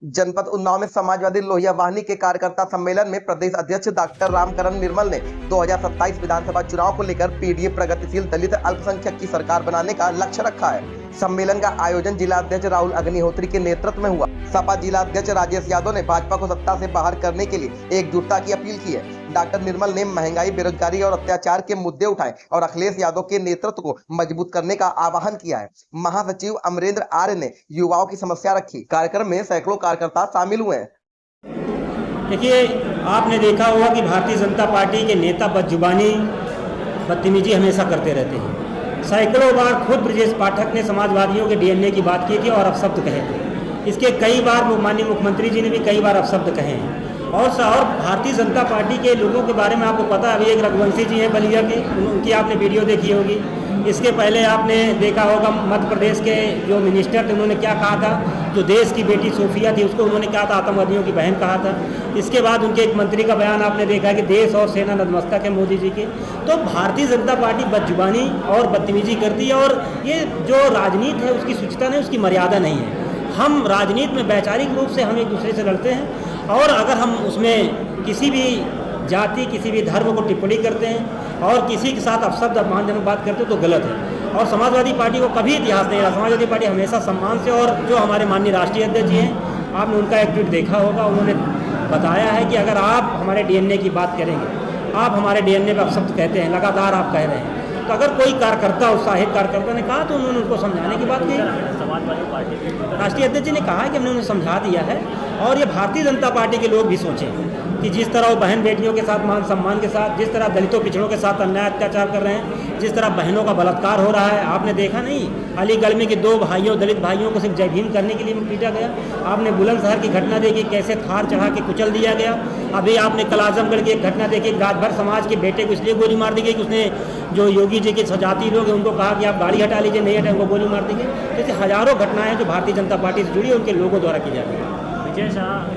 जनपद उन्नाव में समाजवादी लोहिया वाहिनी के कार्यकर्ता सम्मेलन में प्रदेश अध्यक्ष डॉक्टर रामकरण निर्मल ने 2027 विधानसभा चुनाव को लेकर पीडीए प्रगतिशील दलित अल्पसंख्यक की सरकार बनाने का लक्ष्य रखा है। सम्मेलन का आयोजन जिला अध्यक्ष राहुल अग्निहोत्री के नेतृत्व में हुआ। सपा जिला अध्यक्ष राजेश यादव ने भाजपा को सत्ता से बाहर करने के लिए एकजुटता की अपील की है। डॉक्टर निर्मल ने महंगाई, बेरोजगारी और अत्याचार के मुद्दे उठाए और अखिलेश यादव के नेतृत्व को मजबूत करने का आह्वान किया है। महासचिव अमरेंद्र आर्य ने युवाओं की समस्या रखी। कार्यक्रम में सैकड़ों कार्यकर्ता शामिल हुए हैं। देखिए, आपने देखा होगा कि भारतीय जनता पार्टी के नेता बदजुबानी, बदतमीजी हमेशा करते रहते हैं। सैकड़ों बार खुद ब्रजेश पाठक ने समाजवादियों के डीएनए की बात की थी और अपशब्द कहे थे। इसके कई बार माननीय मुख्यमंत्री जी ने भी कई बार अपशब्द कहे हैं। और भारतीय जनता पार्टी के लोगों के बारे में आपको पता है, अभी एक रघुवंशी जी हैं बलिया के, उनकी आपने वीडियो देखी होगी। इसके पहले आपने देखा होगा मध्य प्रदेश के जो मिनिस्टर थे, उन्होंने क्या कहा था, जो देश की बेटी सोफिया थी उसको उन्होंने कहा था आतंकवादियों की बहन कहा था। इसके बाद उनके एक मंत्री का बयान आपने देखा कि देश और सेना नतमस्तक है मोदी जी के। तो भारतीय जनता पार्टी बदजुबानी और बदतमीजी करती है और ये जो राजनीति है उसकी शुचिता नहीं, उसकी मर्यादा नहीं है। हम राजनीति में वैचारिक रूप से हम एक दूसरे से लड़ते हैं और अगर हम उसमें किसी भी जाति, किसी भी धर्म को टिप्पणी करते हैं और किसी के साथ अपशब्द अपमानजनक बात करते हैं तो गलत है। और समाजवादी पार्टी को कभी इतिहास नहीं रहा। समाजवादी पार्टी हमेशा सम्मान से, और जो हमारे माननीय राष्ट्रीय अध्यक्ष जी हैं, आपने उनका एक ट्वीट देखा होगा, उन्होंने बताया है कि अगर आप हमारे डीएनए की बात करेंगे, आप हमारे डीएनए पर अपशब्द कहते हैं, लगातार आप कह रहे हैं, तो अगर कोई कार्यकर्ता, उत्साहित कार्यकर्ता ने कहा तो उन्होंने उनको समझाने की बात कही। समाजवादी पार्टी राष्ट्रीय अध्यक्ष जी ने कहा कि हमने उन्हें समझा दिया है। और ये भारतीय जनता पार्टी के लोग भी सोचें कि जिस तरह वो बहन बेटियों के साथ मान सम्मान के साथ, जिस तरह दलितों पिछड़ों के साथ अन्याय अत्याचार कर रहे हैं, जिस तरह बहनों का बलात्कार हो रहा है। आपने देखा नहीं, अलीगढ़ में कि 2 भाइयों, दलित भाइयों को सिर्फ जय भीम करने के लिए पीटा गया। आपने बुलंदशहर की घटना देखी, कैसे थार चढ़ा के कुचल दिया गया। अभी आपने कल आजमगढ़ की एक घटना देखी, राजभर समाज के बेटे को इसलिए गोली मार दी गई कि उसने जो योगी जी के सजाती लोग हैं उनको कहा कि आप गाड़ी हटा लीजिए, नहीं हटाए उनको गोली मार दी गई। जैसे हजारों घटनाएं जो भारतीय जनता पार्टी से जुड़ी है उनके लोगों द्वारा की जाती है।